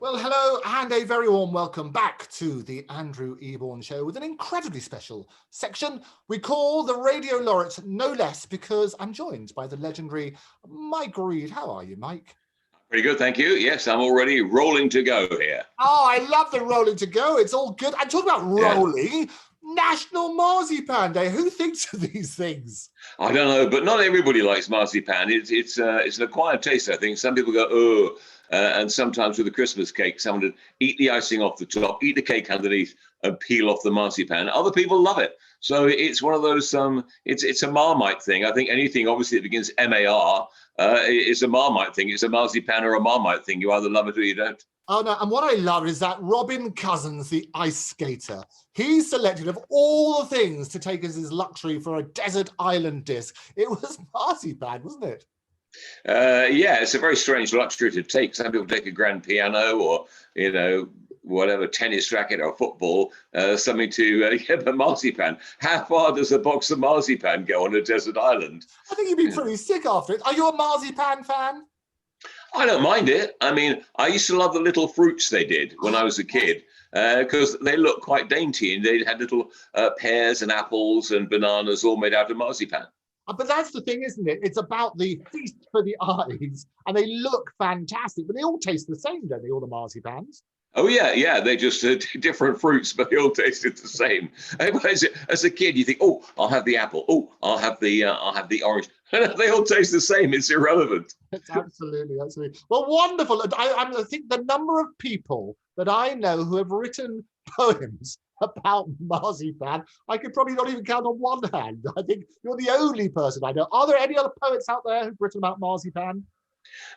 Well, hello and a very warm welcome back to the Andrew Eborn Show with an incredibly special section we call the Radio Laureate, no less, because I'm joined by the legendary Mike Reed. How are you, Mike? Pretty good, thank you. Yes, I'm already rolling to go here. Oh, I love the rolling to go. It's all good. I'm talking about rolling. Yeah. National Marzipan Day. Who thinks of these things? I don't know, but not everybody likes marzipan. It's an acquired taste, I think. Some people go, oh. And sometimes with the Christmas cake, someone would eat the icing off the top, eat the cake underneath, and peel off the marzipan. Other people love it. So it's one of those, it's a Marmite thing. I think anything, obviously, that begins M-A-R, is a Marmite thing. It's a marzipan or a Marmite thing. You either love it or you don't. Oh, no, and what I love is that Robin Cousins, the ice skater, he selected of all the things to take as his luxury for a desert island disc. It was marzipan, wasn't it? Yeah, it's a very strange luxury to take. Some people take a grand piano or, whatever, tennis racket or football, something to get the marzipan. How far does a box of marzipan go on a desert island? I think you'd be pretty sick after it. Are you a marzipan fan? I don't mind it. I mean, I used to love the little fruits they did when I was a kid because they looked quite dainty and they had little pears and apples and bananas all made out of marzipan. But that's the thing, isn't it? It's about the feast for the eyes, and they look fantastic, but they all taste the same, don't they, all the marzipans? Oh, yeah. They're just different fruits, but they all tasted the same. As a kid, you think, oh, I'll have the apple. Oh, I'll have the orange. They all taste the same. It's irrelevant. It's absolutely. Well, wonderful. I think the number of people that I know who have written poems about marzipan, I could probably not even count on one hand. I think you're the only person I know. Are there any other poets out there who've written about marzipan?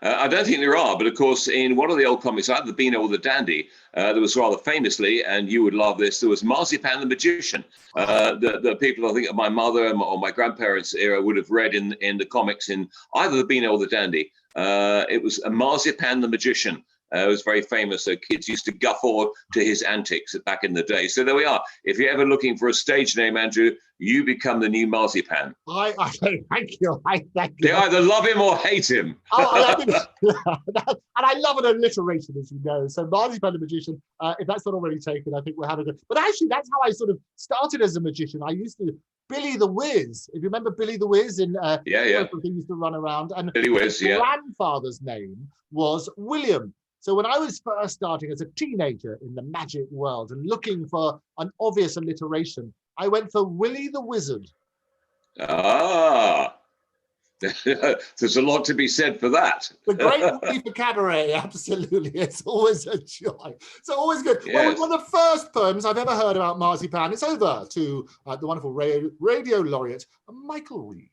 I don't think there are, but of course, in one of the old comics, either the Beano or the Dandy, there was rather famously, and you would love this, there was Marzipan the Magician. The people, I think, of my mother or my grandparents' era would have read in the comics in either the Beano or the Dandy. It was a Marzipan the Magician. It was very famous, so kids used to guffaw to his antics back in the day. So there we are. If you're ever looking for a stage name, Andrew, you become the new Marzipan. I thank you. Thank you. They either love him or hate him. And I love an alliteration, as you know. So Marzipan the Magician, if that's not already taken, I think we're having a... But actually, that's how I sort of started as a magician. I used to... Billy the Wiz. If you remember Billy the Wiz in He used to run around. And Billy Wiz, his grandfather's name was William. So when I was first starting as a teenager in the magic world and looking for an obvious alliteration, I went for Willy the Wizard. Ah, there's a lot to be said for that. The great movie for cabaret, absolutely. It's always a joy. It's always good. Yes. Well, one of the first poems I've ever heard about marzipan. It's over to the wonderful radio laureate, Michael Reed.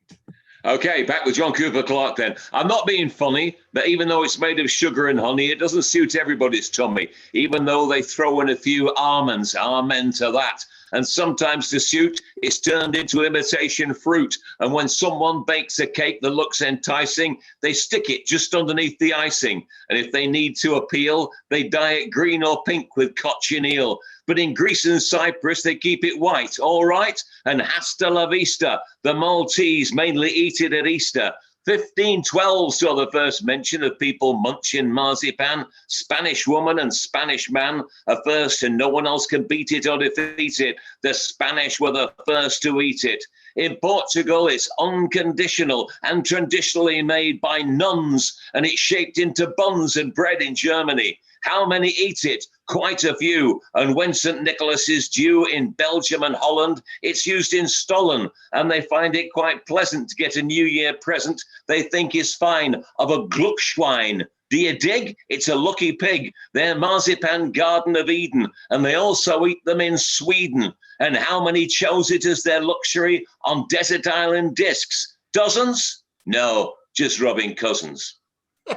Okay, back with John Cooper Clarke then. I'm not being funny, but even though it's made of sugar and honey, it doesn't suit everybody's tummy. Even though they throw in a few almonds, amen to that. And sometimes to suit, it's turned into imitation fruit. And when someone bakes a cake that looks enticing, they stick it just underneath the icing. And if they need to appeal, they dye it green or pink with cochineal. But in Greece and Cyprus, they keep it white, all right? And hasta la vista, the Maltese mainly eat it at Easter. 1512 saw the first mention of people munching marzipan. Spanish woman and Spanish man are first, and no one else can beat it or defeat it. The Spanish were the first to eat it. In Portugal, it's unconditional and traditionally made by nuns, and it's shaped into buns and bread in Germany. How many eat it? Quite a few. And when St. Nicholas is due in Belgium and Holland, it's used in Stollen, and they find it quite pleasant to get a New Year present they think is fine of a Gluckschwein. Do you dig? It's a lucky pig. Their marzipan Garden of Eden, and they also eat them in Sweden. And how many chose it as their luxury on desert island discs? Dozens? No, just Robin Cousins.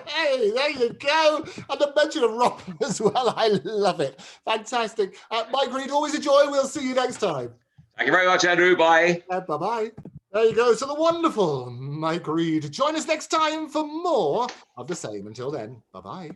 Hey, there you go. And the mention of Robin as well. I love it. Fantastic. Mike Reed, always a joy. We'll see you next time. Thank you very much, Andrew. Bye. Bye-bye. There you go. So the wonderful Mike Reed. Join us next time for more of the same. Until then, bye-bye.